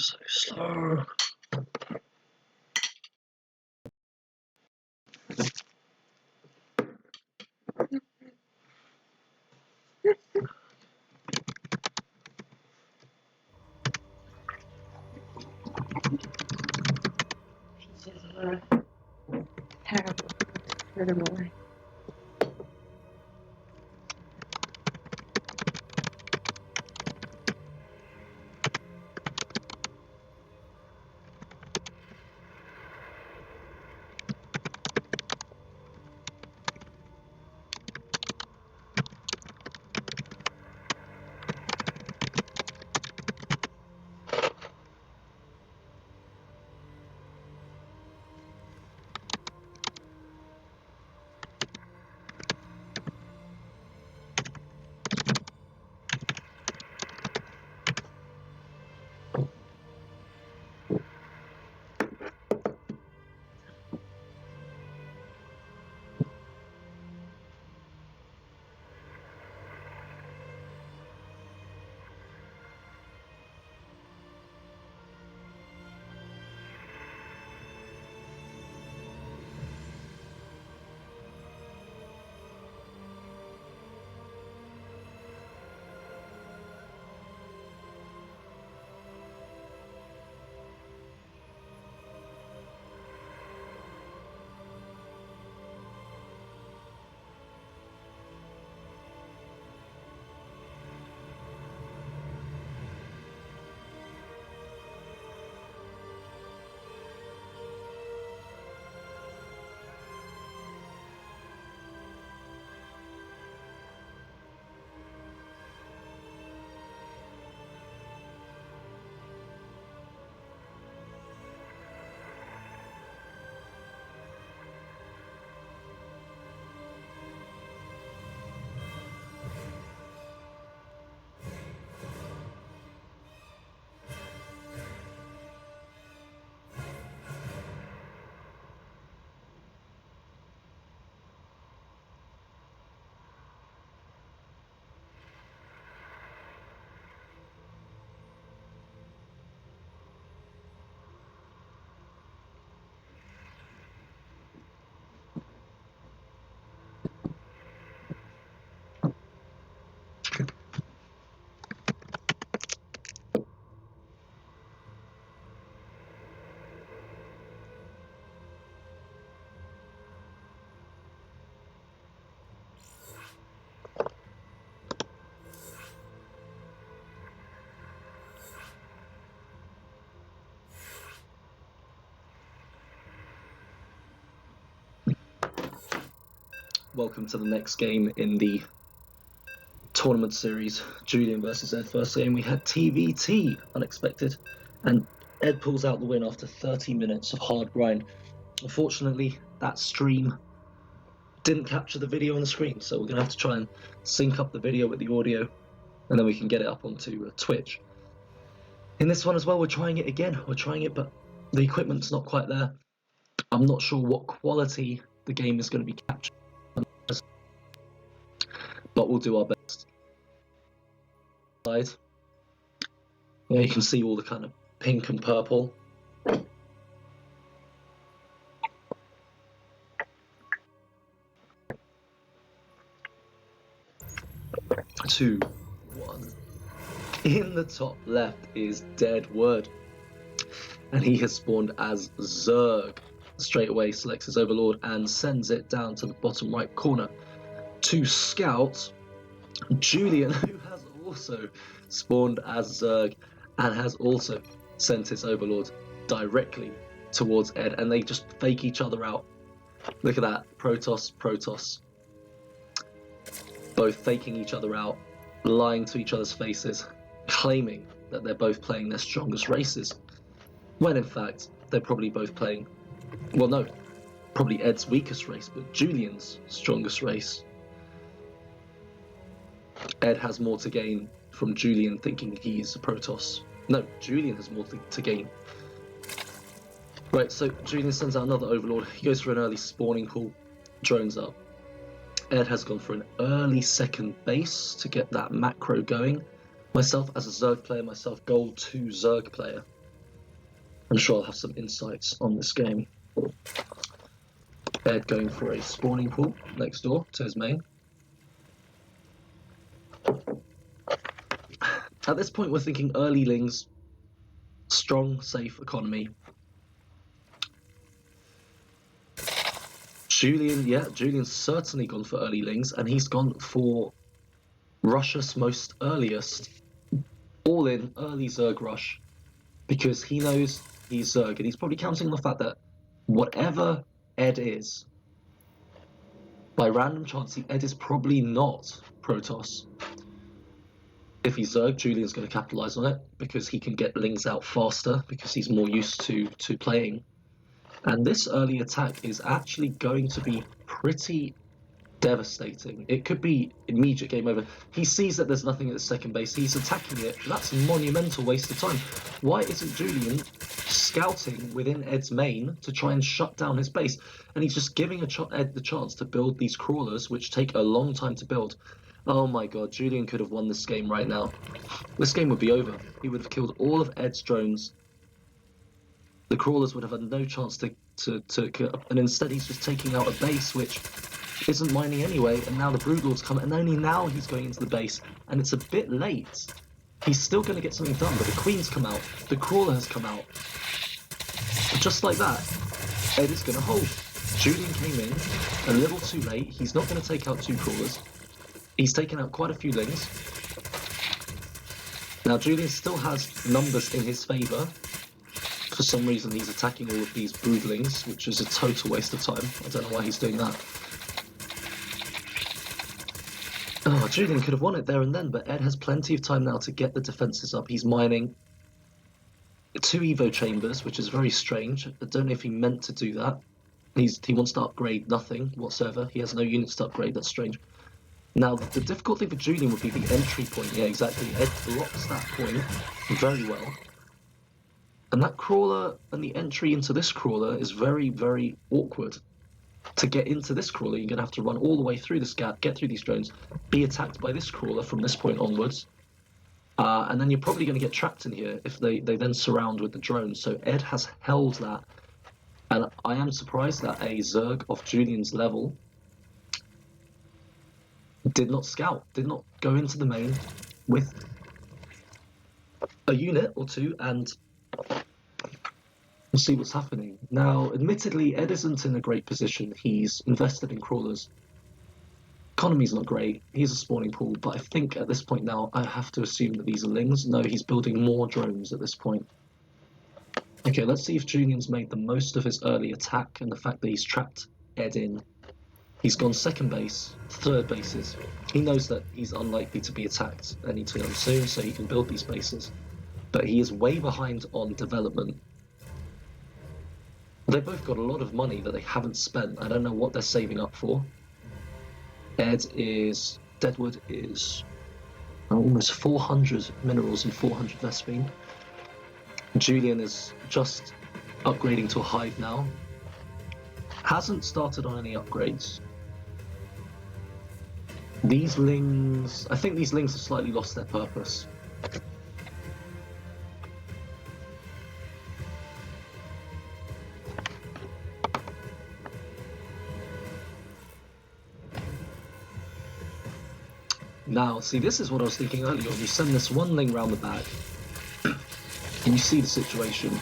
So slow. Terrible. Welcome to the next game in the tournament series, Julian versus Ed. First game we had TVT, unexpected, and Ed pulls out the win after 30 minutes of hard grind. Unfortunately, that stream didn't capture the video on the screen, so we're going to have to try and sync up the video with the audio, and then we can get it up onto Twitch. In this one as well, we're trying it again. But the equipment's not quite there. I'm not sure what quality the game is going to be captured, but we'll do our best. Yeah, you can see all the kind of pink and purple. 2, 1. In the top left is Deadward, and he has spawned as Zerg. Straight away selects his Overlord and sends it down to the bottom right corner to scout Julian, who has also spawned as Zerg and has also sent his Overlord directly towards Ed, and they just fake each other out. Look at that, Protoss. Both faking each other out, lying to each other's faces, claiming that they're both playing their strongest races, when in fact they're probably both playing, well no, probably Ed's weakest race, but Julian's strongest race. Ed has more to gain from Julian thinking he's a Protoss. No, Julian has more to gain. Right, so Julian sends out another Overlord. He goes for an early spawning pool, drones up. Ed has gone for an early second base to get that macro going. Myself as a Zerg player, myself gold 2 Zerg player, I'm sure I'll have some insights on this game. Ed going for a spawning pool next door to his main. At this point, we're thinking early lings, strong, safe economy. Julian's certainly gone for early lings, and he's gone for Russia's most earliest. All in, early Zerg rush, because he knows he's Zerg, and he's probably counting on the fact that whatever Ed is, by random chance, Ed is probably not Protoss. If he's Zerg, Julian's going to capitalize on it, because he can get lings out faster, because he's more used to playing. And this early attack is actually going to be pretty devastating. It could be immediate game over. He sees that there's nothing at the second base. He's attacking it. That's a monumental waste of time. Why isn't Julian scouting within Ed's main to try and shut down his base? And he's just giving Ed the chance to build these crawlers, which take a long time to build. Oh my god, Julian could have won this game right now. This game would be over. He would have killed all of Ed's drones. The crawlers would have had no chance to and instead he's just taking out a base which isn't mining anyway, and now the Broodlords come, and only now he's going into the base, and it's a bit late. He's still going to get something done, but the Queen's come out, the Crawler has come out. Just like that, Ed is going to hold. Julian came in a little too late. He's not going to take out two Crawlers. He's taken out quite a few lings. Now Julian still has numbers in his favour. For some reason he's attacking all of these broodlings, which is a total waste of time. I don't know why he's doing that. Oh, Julian could have won it there and then, but Ed has plenty of time now to get the defences up. He's mining 2 Evo chambers, which is very strange. I don't know if he meant to do that. He wants to upgrade nothing whatsoever. He has no units to upgrade. That's strange. Now, the difficult thing for Julian would be the entry point. Yeah, exactly. Ed blocks that point very well. And that crawler and the entry into this crawler is very, very awkward. To get into this crawler, you're going to have to run all the way through this gap, get through these drones, be attacked by this crawler from this point onwards. And then you're probably going to get trapped in here if they then surround with the drones. So Ed has held that. And I am surprised that a Zerg of Julian's level did not scout, did not go into the main with a unit or two and we'll see what's happening. Now, admittedly, Ed isn't in a great position. He's invested in crawlers. Economy's not great. He's a spawning pool, but I think at this point now, I have to assume that these are lings. No, he's building more drones at this point. Okay, let's see if Julian's made the most of his early attack and the fact that he's trapped Ed in. He's gone second base, third bases. He knows that he's unlikely to be attacked anytime soon, so he can build these bases. But he is way behind on development. They've both got a lot of money that they haven't spent. I don't know what they're saving up for. Deadward is almost 400 minerals and 400 Vespine. Julian is just upgrading to a hive now. Hasn't started on any upgrades. These lings, I think these lings have slightly lost their purpose. Now, see, this is what I was thinking earlier. You send this one ling round the back, and you see the situation.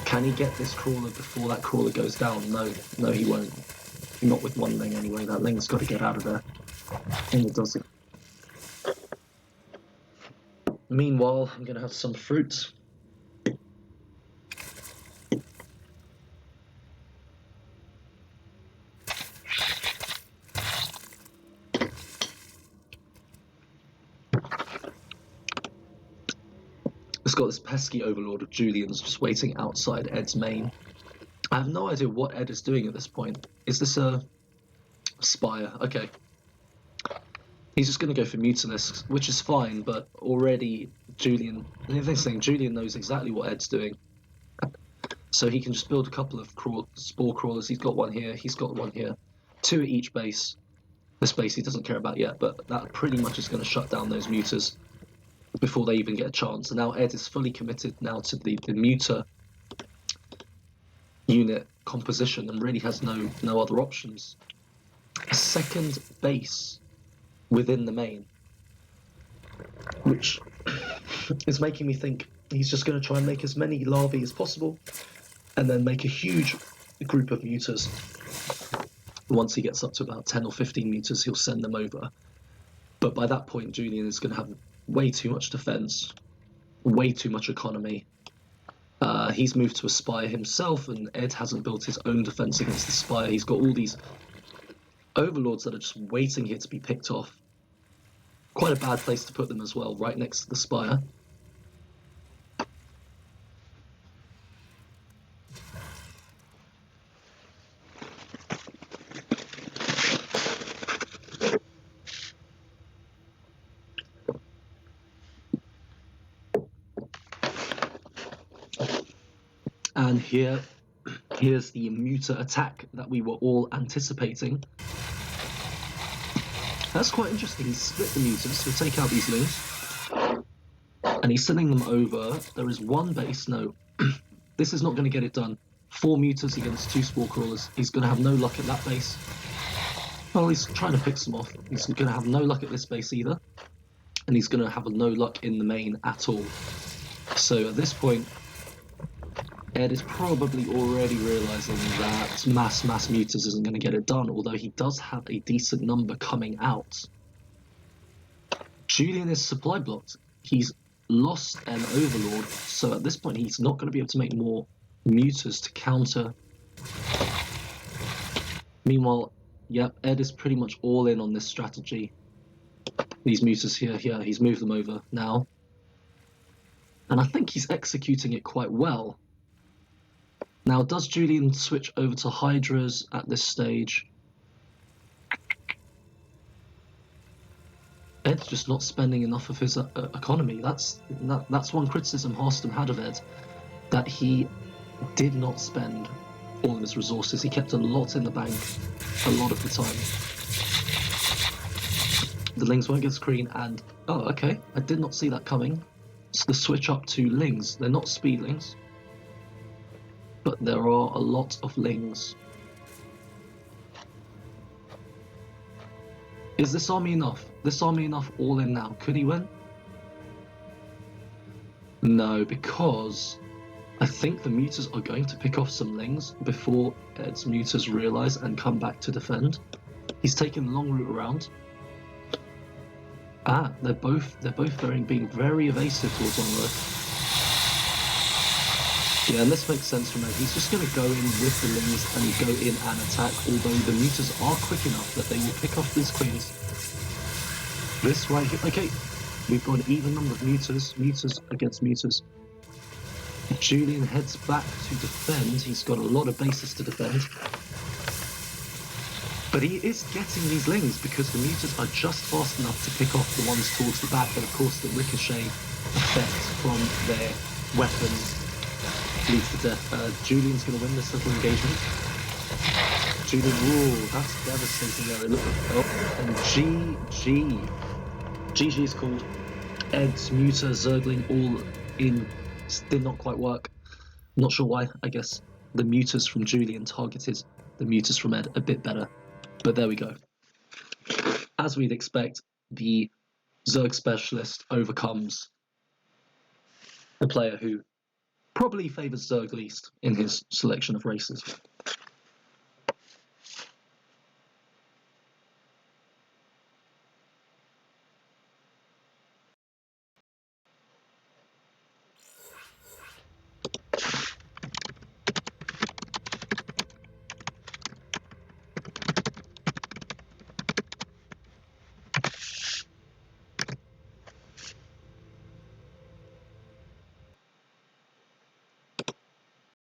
Can he get this crawler before that crawler goes down? No, he won't. Not with one ling anyway. That ling's got to get out of there. And it doesn't. Meanwhile, I'm going to have some fruit. It's got this pesky overlord of Julian's just waiting outside Ed's main. I have no idea what Ed is doing at this point. Is this a spire? Okay. He's just going to go for Mutalisk, which is fine, but already Julian... The thing is, Julian knows exactly what Ed's doing. So he can just build a couple of spore crawlers. He's got one here, he's got one here. 2 at each base. This base he doesn't care about yet, but that pretty much is going to shut down those muters. before they even get a chance. And now Ed is fully committed now to the muter unit composition and really has no other options. A second base within the main, which is making me think he's just going to try and make as many larvae as possible and then make a huge group of muters. Once he gets up to about 10 or 15 meters, he'll send them over. But by that point, Julian is going to have way too much defense, way too much economy. He's moved to a spire himself, and Ed hasn't built his own defense against the spire. He's got all these overlords that are just waiting here to be picked off. Quite a bad place to put them as well, right next to the spire. And here's the muter attack that we were all anticipating. That's quite interesting. He's split the muters to take out these lings, and he's sending them over. There is one base. No, this is not going to get it done. 4 muters against 2 spore crawlers. He's going to have no luck at that base. Well, he's trying to pick some off. He's going to have no luck at this base either, and he's going to have no luck in the main at all. So at this point, Ed is probably already realizing that mass muters isn't going to get it done, although he does have a decent number coming out. Julian is supply blocked. He's lost an overlord, so at this point he's not going to be able to make more muters to counter. Meanwhile, yep, Ed is pretty much all in on this strategy. These muters here, he's moved them over now. And I think he's executing it quite well. Now, does Julian switch over to Hydras at this stage? Ed's just not spending enough of his economy. That's one criticism Harston had of Ed, that he did not spend all of his resources. He kept a lot in the bank a lot of the time. The Lings won't get screen, and oh, okay, I did not see that coming. It's the switch up to Lings. They're not speedlings, but there are a lot of Lings. Is this army enough? This army enough all in now? Could he win? No, because I think the muters are going to pick off some Lings before Ed's muters realise and come back to defend. He's taken the long route around. Ah, they're both being very evasive towards Onward. Yeah, and this makes sense from Ed. He's just going to go in with the Lings and go in and attack, although the muters are quick enough that they will pick off these queens. This right here, okay, we've got an even number of muters against muters. Julian heads back to defend. He's got a lot of bases to defend. But he is getting these Lings because the muters are just fast enough to pick off the ones towards the back, and of course the ricochet effect from their weapons leads to death. Julian's going to win this little engagement. Julian, whoa, that's devastating there. Look, oh, and GG. GG is called. Ed's muter, Zergling, all in. Did not quite work. Not sure why. I guess the muters from Julian targeted the muters from Ed a bit better. But there we go. As we'd expect, the Zerg specialist overcomes the player who probably favours Zerg least in his selection of races.